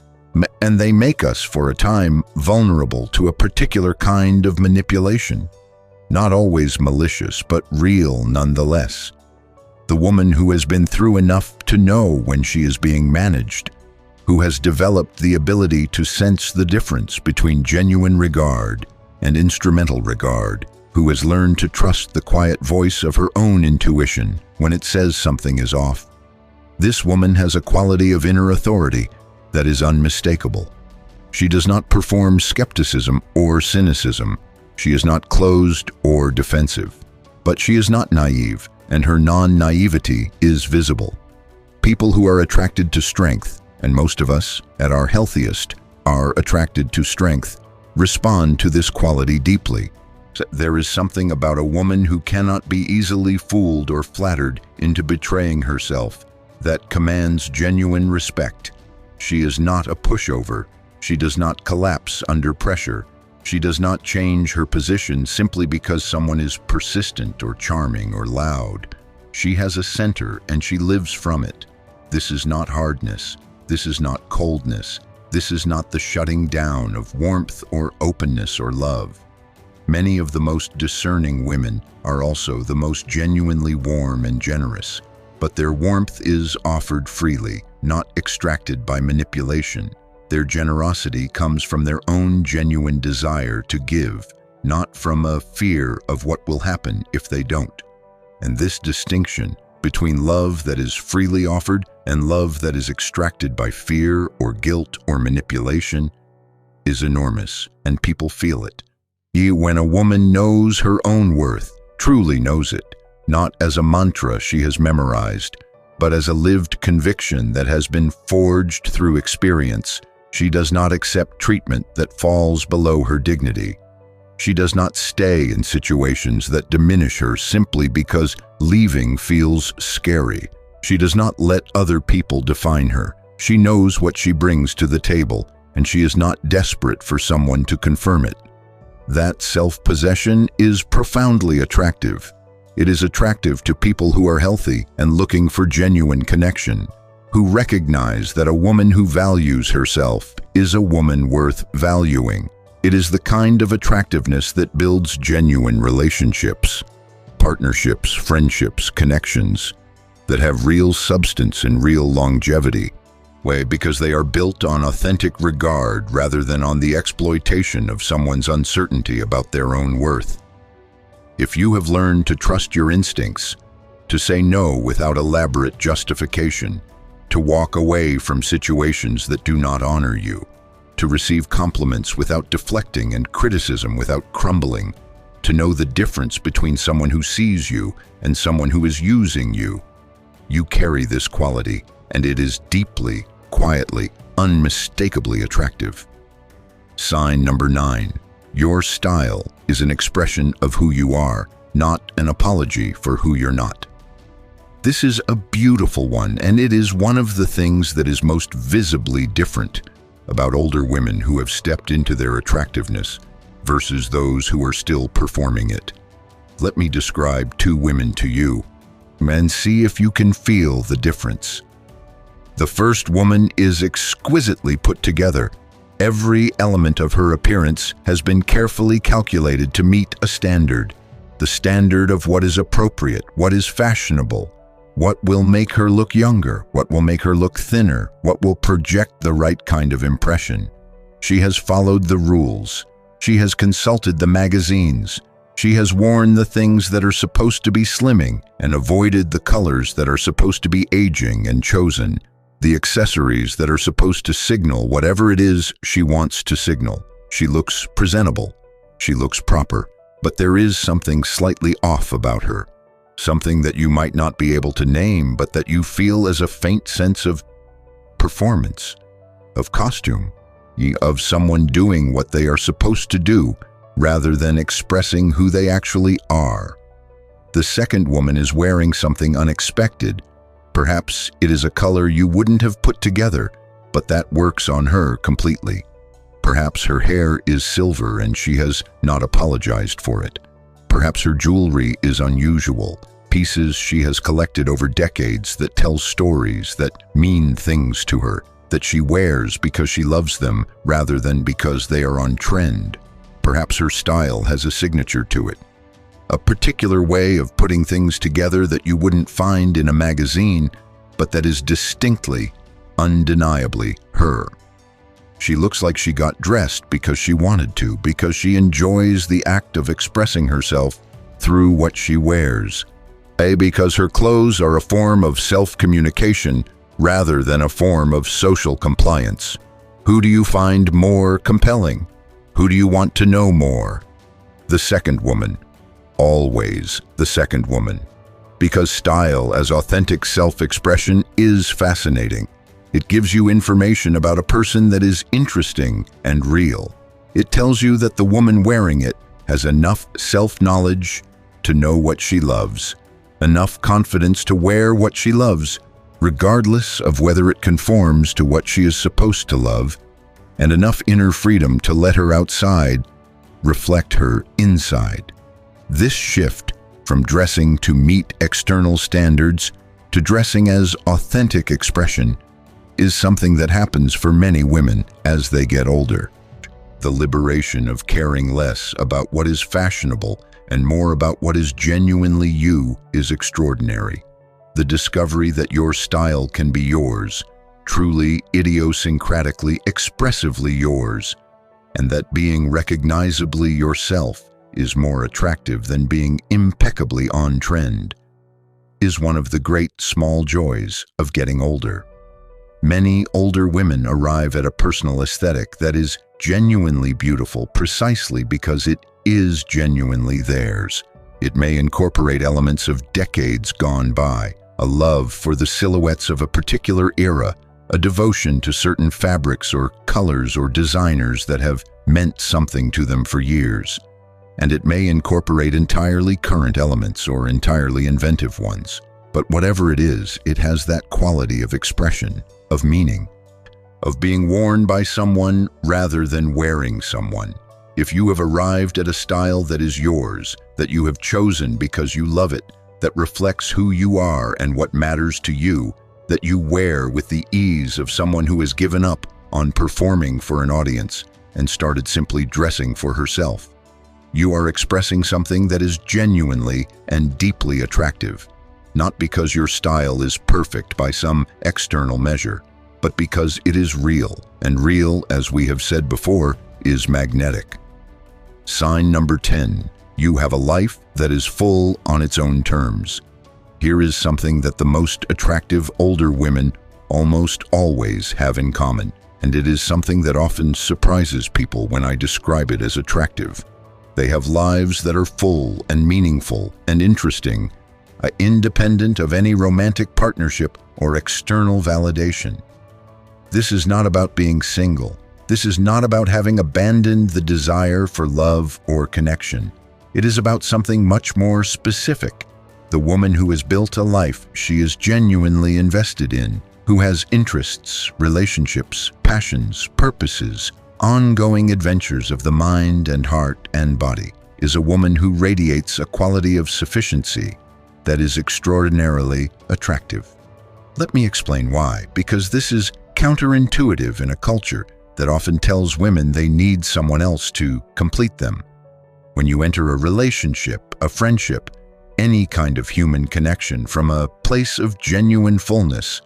and they make us, for a time, vulnerable to a particular kind of manipulation. Not always malicious, but real nonetheless. The woman who has been through enough to know when she is being managed, who has developed the ability to sense the difference between genuine regard and instrumental regard, who has learned to trust the quiet voice of her own intuition when it says something is off. This woman has a quality of inner authority that is unmistakable. She does not perform skepticism or cynicism. She is not closed or defensive. But she is not naive, and her non-naivety is visible. People who are attracted to strength, and most of us, at our healthiest, are attracted to strength, respond to this quality deeply. There is something about a woman who cannot be easily fooled or flattered into betraying herself that commands genuine respect. She is not a pushover. She does not collapse under pressure. She does not change her position simply because someone is persistent or charming or loud. She has a center and she lives from it. This is not hardness. This is not coldness. This is not the shutting down of warmth or openness or love. Many of the most discerning women are also the most genuinely warm and generous, but their warmth is offered freely, not extracted by manipulation. Their generosity comes from their own genuine desire to give, not from a fear of what will happen if they don't. And this distinction between love that is freely offered and love that is extracted by fear or guilt or manipulation is enormous, and people feel it. When a woman knows her own worth, truly knows it, not as a mantra she has memorized, but as a lived conviction that has been forged through experience, she does not accept treatment that falls below her dignity. She does not stay in situations that diminish her simply because leaving feels scary. She does not let other people define her. She knows what she brings to the table, and she is not desperate for someone to confirm it. That self-possession is profoundly attractive. It is attractive to people who are healthy and looking for genuine connection, who recognize that a woman who values herself is a woman worth valuing. It is the kind of attractiveness that builds genuine relationships, partnerships, friendships, connections that have real substance and real longevity, because they are built on authentic regard rather than on the exploitation of someone's uncertainty about their own worth. If you have learned to trust your instincts, to say no without elaborate justification, to walk away from situations that do not honor you, to receive compliments without deflecting and criticism without crumbling, to know the difference between someone who sees you and someone who is using you, you carry this quality, and it is deeply, quietly, unmistakably attractive. Sign number 9. Your style is an expression of who you are, not an apology for who you're not. This is a beautiful one, and it is one of the things that is most visibly different about older women who have stepped into their attractiveness versus those who are still performing it. Let me describe 2 women to you, and see if you can feel the difference. The first woman is exquisitely put together. Every element of her appearance has been carefully calculated to meet a standard. The standard of what is appropriate, what is fashionable, what will make her look younger, what will make her look thinner, what will project the right kind of impression. She has followed the rules. She has consulted the magazines. She has worn the things that are supposed to be slimming and avoided the colors that are supposed to be aging, and chosen the accessories that are supposed to signal whatever it is she wants to signal. She looks presentable. She looks proper. But there is something slightly off about her. Something that you might not be able to name, but that you feel as a faint sense of performance, of costume, of someone doing what they are supposed to do, rather than expressing who they actually are. The second woman is wearing something unexpected. Perhaps it is a color you wouldn't have put together, but that works on her completely. Perhaps her hair is silver and she has not apologized for it. Perhaps her jewelry is unusual, pieces she has collected over decades that tell stories, that mean things to her, that she wears because she loves them rather than because they are on trend. Perhaps her style has a signature to it, a particular way of putting things together that you wouldn't find in a magazine, but that is distinctly, undeniably her. She looks like she got dressed because she wanted to, because she enjoys the act of expressing herself through what she wears. Because her clothes are a form of self-communication rather than a form of social compliance. Who do you find more compelling? Who do you want to know more? The second woman. Always the second woman. Because style as authentic self-expression is fascinating. It gives you information about a person that is interesting and real. It tells you that the woman wearing it has enough self-knowledge to know what she loves, enough confidence to wear what she loves, regardless of whether it conforms to what she is supposed to love, and enough inner freedom to let her outside reflect her inside. This shift from dressing to meet external standards to dressing as authentic expression is something that happens for many women as they get older. The liberation of caring less about what is fashionable and more about what is genuinely you is extraordinary. The discovery that your style can be yours, truly idiosyncratically, expressively yours, and that being recognizably yourself is more attractive than being impeccably on trend, is one of the great small joys of getting older. Many older women arrive at a personal aesthetic that is genuinely beautiful precisely because it is genuinely theirs. It may incorporate elements of decades gone by, a love for the silhouettes of a particular era, a devotion to certain fabrics or colors or designers that have meant something to them for years. And it may incorporate entirely current elements or entirely inventive ones. But whatever it is, it has that quality of expression, of meaning. of being worn by someone rather than wearing someone. If you have arrived at a style that is yours, that you have chosen because you love it, that reflects who you are and what matters to you, that you wear with the ease of someone who has given up on performing for an audience and started simply dressing for herself, you are expressing something that is genuinely and deeply attractive, not because your style is perfect by some external measure, but because it is real, and real, as we have said before, is magnetic. Sign number 10. You have a life that is full on its own terms. Here is something that the most attractive older women almost always have in common, and it is something that often surprises people when I describe it as attractive. They have lives that are full and meaningful and interesting, independent of any romantic partnership or external validation. This is not about being single. This is not about having abandoned the desire for love or connection. It is about something much more specific. The woman who has built a life she is genuinely invested in, who has interests, relationships, passions, purposes, ongoing adventures of the mind and heart and body, is a woman who radiates a quality of sufficiency that is extraordinarily attractive. Let me explain why, because this is counterintuitive in a culture that often tells women they need someone else to complete them. When you enter a relationship, a friendship, any kind of human connection from a place of genuine fullness,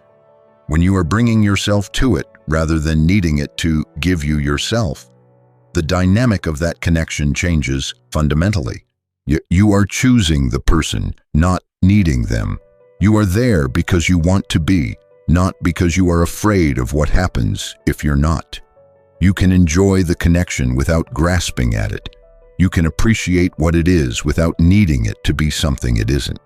when you are bringing yourself to it rather than needing it to give you yourself, the dynamic of that connection changes fundamentally. You are choosing the person, not needing them. You are there because you want to be, not because you are afraid of what happens if you're not. You can enjoy the connection without grasping at it. You can appreciate what it is without needing it to be something it isn't.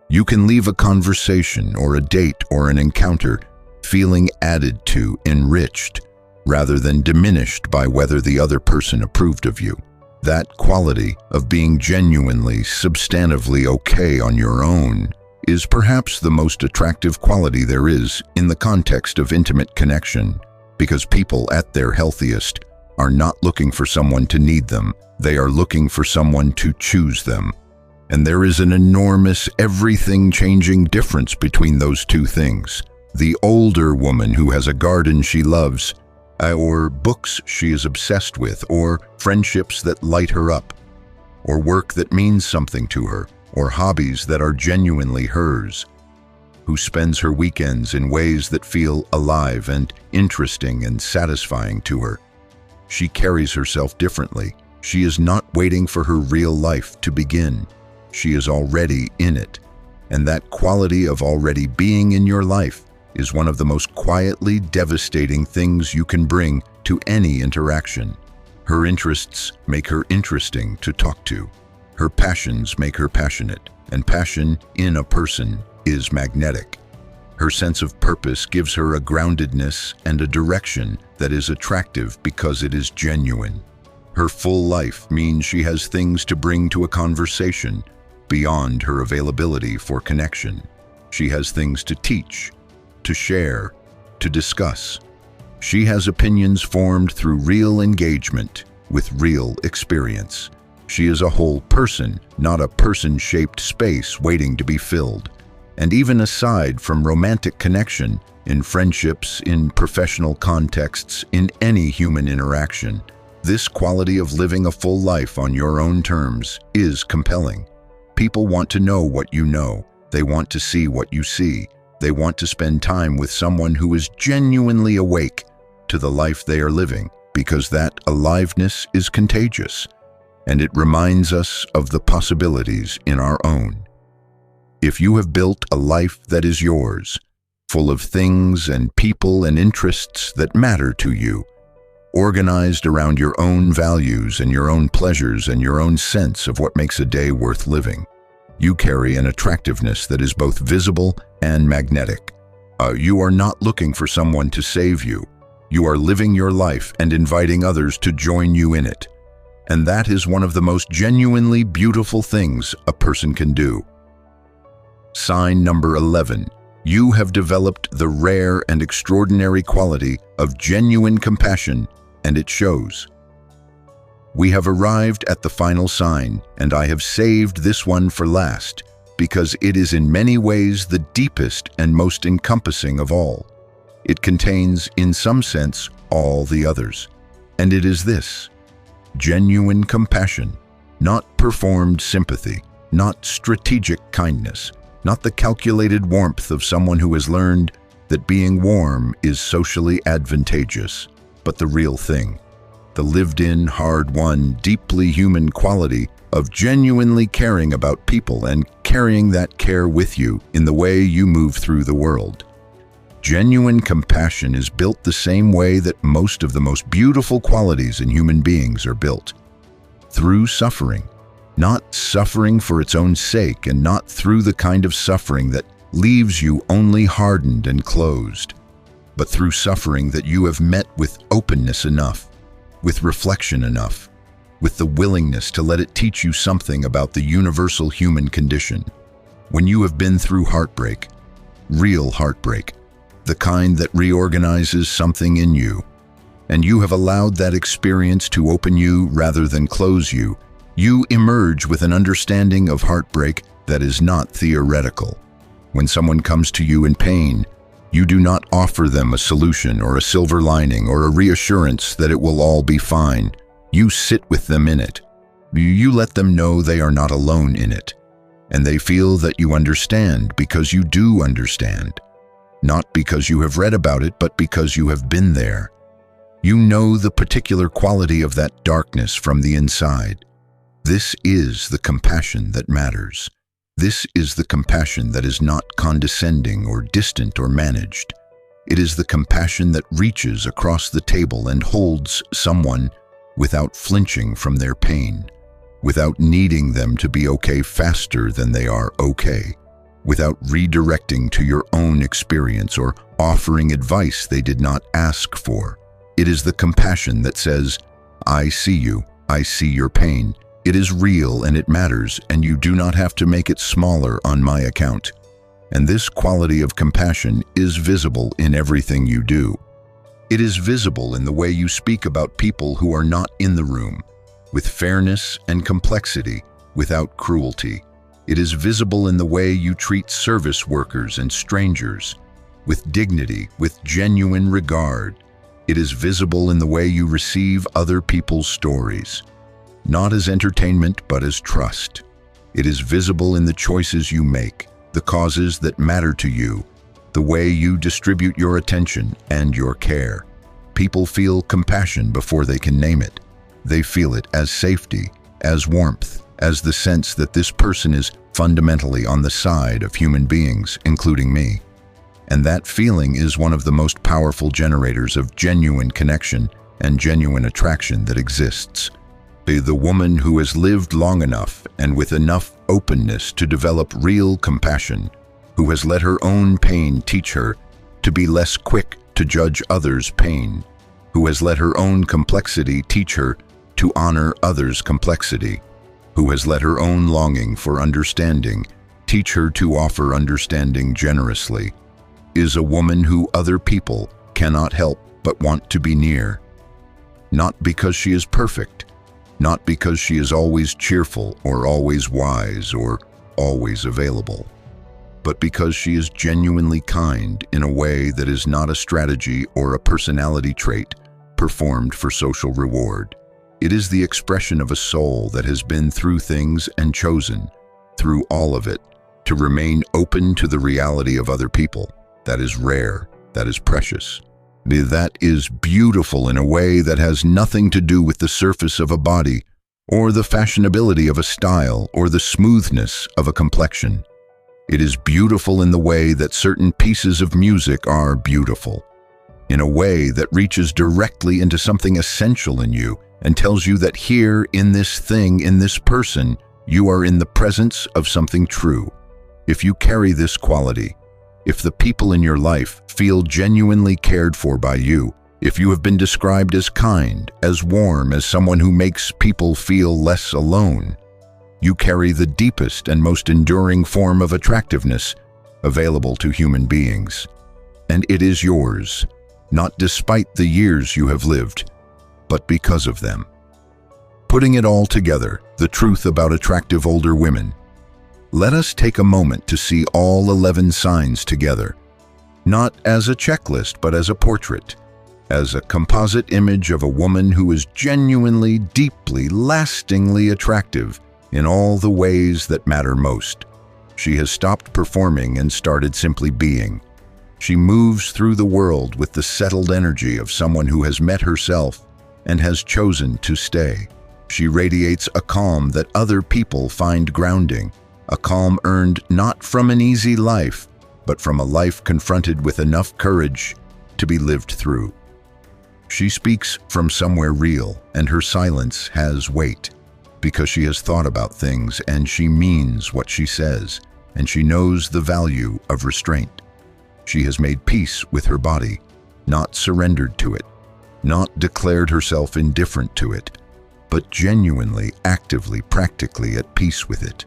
You can leave a conversation or a date or an encounter feeling added to, enriched, rather than diminished by whether the other person approved of you. That quality of being genuinely, substantively okay on your own is perhaps the most attractive quality there is in the context of intimate connection, because people at their healthiest are not looking for someone to need them, they are looking for someone to choose them. And there is an enormous, everything-changing difference between those two things. The older woman who has a garden she loves, or books she is obsessed with, or friendships that light her up, or work that means something to her, or hobbies that are genuinely hers, who spends her weekends in ways that feel alive and interesting and satisfying to her. She carries herself differently. She is not waiting for her real life to begin. She is already in it. And that quality of already being in your life is one of the most quietly devastating things you can bring to any interaction. Her interests make her interesting to talk to. Her passions make her passionate, and passion in a person is magnetic. Her sense of purpose gives her a groundedness and a direction that is attractive because it is genuine. Her full life means she has things to bring to a conversation beyond her availability for connection. She has things to teach, to share, to discuss. She has opinions formed through real engagement with real experience. She is a whole person, not a person-shaped space waiting to be filled. And even aside from romantic connection, in friendships, in professional contexts, in any human interaction, this quality of living a full life on your own terms is compelling. People want to know what you know. They want to see what you see. They want to spend time with someone who is genuinely awake to the life they are living, because that aliveness is contagious, and it reminds us of the possibilities in our own. If you have built a life that is yours, full of things and people and interests that matter to you, organized around your own values and your own pleasures and your own sense of what makes a day worth living, you carry an attractiveness that is both visible and magnetic. You are not looking for someone to save you. You are living your life and inviting others to join you in it. And that is one of the most genuinely beautiful things a person can do. Sign number 11. You have developed the rare and extraordinary quality of genuine compassion, and it shows. We have arrived at the final sign, and I have saved this one for last, because it is in many ways the deepest and most encompassing of all. It contains, in some sense, all the others. And it is this: genuine compassion, not performed sympathy, not strategic kindness, not the calculated warmth of someone who has learned that being warm is socially advantageous, but the real thing, the lived-in, hard-won, deeply human quality of genuinely caring about people and carrying that care with you in the way you move through the world. Genuine compassion is built the same way that most of the most beautiful qualities in human beings are built. Through suffering. Not suffering for its own sake, and not through the kind of suffering that leaves you only hardened and closed, but through suffering that you have met with openness enough, with reflection enough, with the willingness to let it teach you something about the universal human condition. When you have been through heartbreak, real heartbreak, the kind that reorganizes something in you, and you have allowed that experience to open you rather than close you, you emerge with an understanding of heartbreak that is not theoretical. When someone comes to you in pain, you do not offer them a solution or a silver lining or a reassurance that it will all be fine. You sit with them in it. You let them know they are not alone in it, and they feel that you understand because you do understand. Not because you have read about it, but because you have been there. You know the particular quality of that darkness from the inside. This is the compassion that matters. This is the compassion that is not condescending or distant or managed. It is the compassion that reaches across the table and holds someone without flinching from their pain, without needing them to be okay faster than they are okay, without redirecting to your own experience or offering advice they did not ask for. It is the compassion that says, I see you, I see your pain. It is real and it matters, and you do not have to make it smaller on my account. And this quality of compassion is visible in everything you do. It is visible in the way you speak about people who are not in the room, with fairness and complexity, without cruelty. It is visible in the way you treat service workers and strangers, with dignity, with genuine regard. It is visible in the way you receive other people's stories, not as entertainment, but as trust. It is visible in the choices you make, the causes that matter to you, the way you distribute your attention and your care. People feel compassion before they can name it. They feel it as safety, as warmth, as the sense that this person is fundamentally on the side of human beings, including me. And that feeling is one of the most powerful generators of genuine connection and genuine attraction that exists. The woman who has lived long enough and with enough openness to develop real compassion, who has let her own pain teach her to be less quick to judge others' pain, who has let her own complexity teach her to honor others' complexity, who has let her own longing for understanding teach her to offer understanding generously, is a woman who other people cannot help but want to be near. Not because she is perfect, not because she is always cheerful or always wise or always available, but because she is genuinely kind in a way that is not a strategy or a personality trait performed for social reward. It is the expression of a soul that has been through things and chosen, through all of it, to remain open to the reality of other people. That is rare, that is precious. That is beautiful in a way that has nothing to do with the surface of a body, or the fashionability of a style, or the smoothness of a complexion. It is beautiful in the way that certain pieces of music are beautiful, in a way that reaches directly into something essential in you and tells you that here, in this thing, in this person, you are in the presence of something true. If you carry this quality, if the people in your life feel genuinely cared for by you, if you have been described as kind, as warm, as someone who makes people feel less alone, you carry the deepest and most enduring form of attractiveness available to human beings. And it is yours, not despite the years you have lived, but because of them. Putting it all together, the truth about attractive older women. Let us take a moment to see all 11 signs together, not as a checklist, but as a portrait, as a composite image of a woman who is genuinely, deeply, lastingly attractive in all the ways that matter most. She has stopped performing and started simply being. She moves through the world with the settled energy of someone who has met herself and has chosen to stay. She radiates a calm that other people find grounding, a calm earned not from an easy life, but from a life confronted with enough courage to be lived through. She speaks from somewhere real, and her silence has weight, because she has thought about things and she means what she says, and she knows the value of restraint. She has made peace with her body, not surrendered to it, not declared herself indifferent to it, but genuinely, actively, practically at peace with it.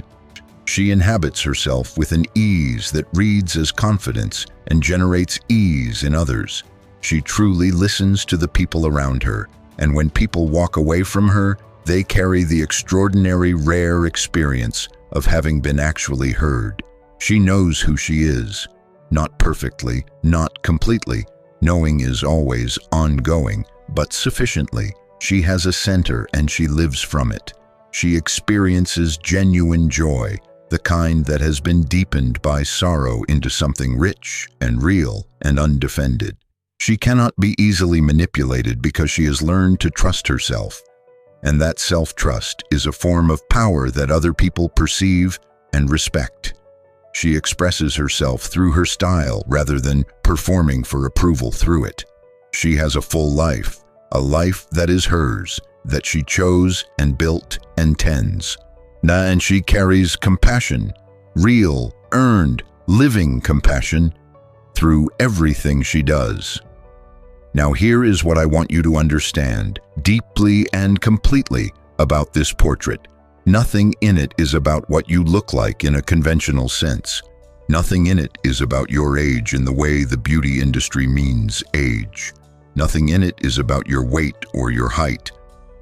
She inhabits herself with an ease that reads as confidence and generates ease in others. She truly listens to the people around her, and when people walk away from her, they carry the extraordinary, rare experience of having been actually heard. She knows who she is, not perfectly, not completely. Knowing is always ongoing, but sufficiently. She has a center and she lives from it. She experiences genuine joy, the kind that has been deepened by sorrow into something rich and real and undefended. She cannot be easily manipulated because she has learned to trust herself. And that self-trust is a form of power that other people perceive and respect. She expresses herself through her style rather than performing for approval through it. She has a full life, a life that is hers, that she chose and built and tends. And she carries compassion, real, earned, living compassion, through everything she does. Now here is what I want you to understand, deeply and completely, about this portrait. Nothing in it is about what you look like in a conventional sense. Nothing in it is about your age in the way the beauty industry means age. Nothing in it is about your weight or your height,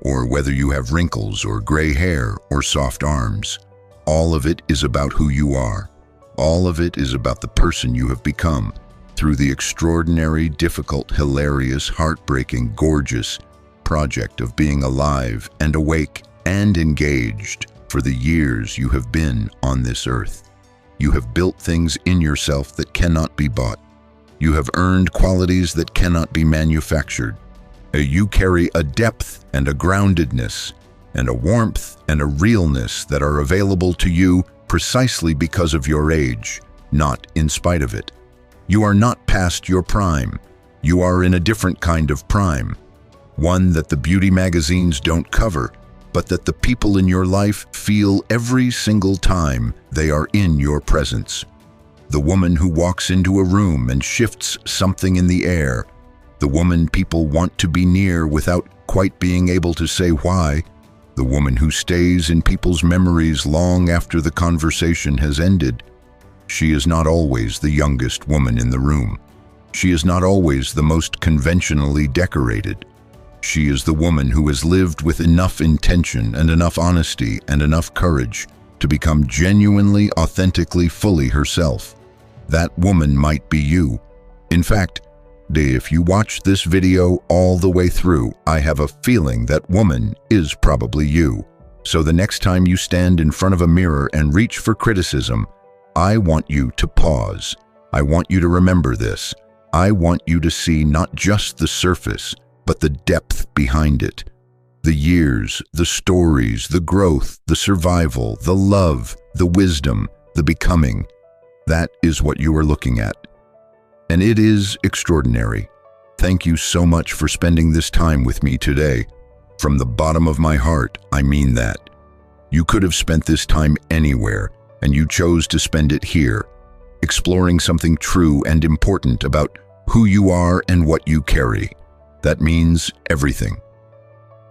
or whether you have wrinkles or gray hair or soft arms. All of it is about who you are. All of it is about the person you have become through the extraordinary, difficult, hilarious, heartbreaking, gorgeous project of being alive and awake and engaged for the years you have been on this earth. You have built things in yourself that cannot be bought. You have earned qualities that cannot be manufactured. You carry a depth and a groundedness and a warmth and a realness that are available to you precisely because of your age, not in spite of it. You are not past your prime. You are in a different kind of prime, one that the beauty magazines don't cover, but that the people in your life feel every single time they are in your presence. The woman who walks into a room and shifts something in the air, the woman people want to be near without quite being able to say why, the woman who stays in people's memories long after the conversation has ended. She is not always the youngest woman in the room. She is not always the most conventionally decorated. She is the woman who has lived with enough intention and enough honesty and enough courage to become genuinely, authentically, fully herself. That woman might be you. In fact, if you watch this video all the way through, I have a feeling that woman is probably you. So the next time you stand in front of a mirror and reach for criticism, I want you to pause. I want you to remember this. I want you to see not just the surface, but the depth behind it. The years, the stories, the growth, the survival, the love, the wisdom, the becoming. That is what you are looking at. And it is extraordinary. Thank you so much for spending this time with me today. From the bottom of my heart, I mean that. You could have spent this time anywhere, and you chose to spend it here, exploring something true and important about who you are and what you carry. That means everything.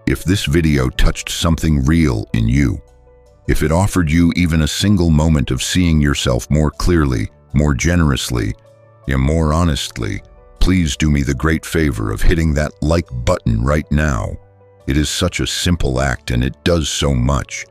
If this video touched something real in you, if it offered you even a single moment of seeing yourself more clearly, more generously, and more honestly, please do me the great favor of hitting that like button right now. It is such a simple act and it does so much.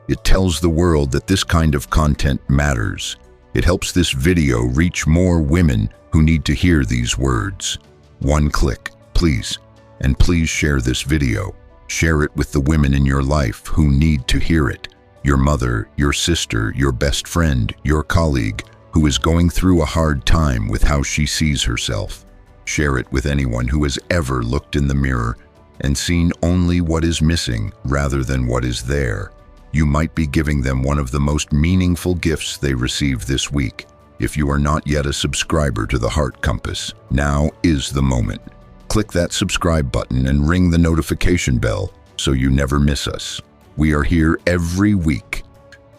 It tells the world that this kind of content matters. It helps this video reach more women who need to hear these words. One click, please. And please share this video. Share it with the women in your life who need to hear it. Your mother, your sister, your best friend, your colleague, who is going through a hard time with how she sees herself. Share it with anyone who has ever looked in the mirror and seen only what is missing rather than what is there. You might be giving them one of the most meaningful gifts they received this week. If you are not yet a subscriber to the Heart Compass, now is the moment. Click that subscribe button and ring the notification bell so you never miss us. We are here every week,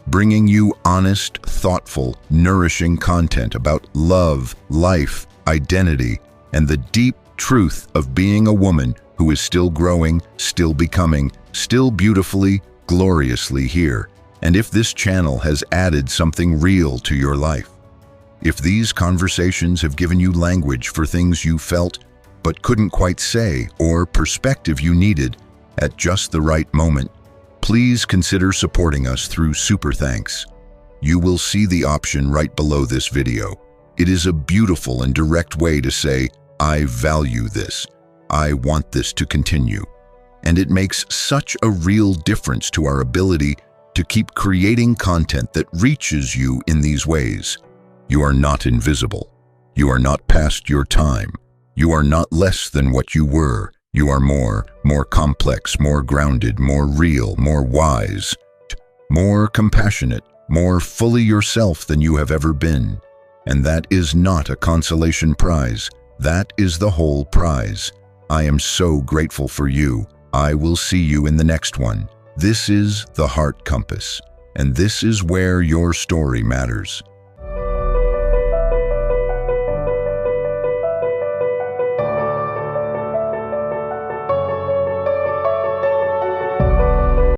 bringing you honest, thoughtful, nourishing content about love, life, identity, and the deep truth of being a woman who is still growing, still becoming, still beautifully, gloriously here. And if this channel has added something real to your life, if these conversations have given you language for things you felt but couldn't quite say, or perspective you needed at just the right moment, please consider supporting us through Super Thanks. You will see the option right below this video. It is a beautiful and direct way to say, I value this. I want this to continue. And it makes such a real difference to our ability to keep creating content that reaches you in these ways. You are not invisible. You are not past your time. You are not less than what you were. You are more complex, more grounded, more real, more wise, more compassionate, more fully yourself than you have ever been. And that is not a consolation prize. That is the whole prize. I am so grateful for you. I will see you in the next one. This is the Heart Compass, and this is where your story matters.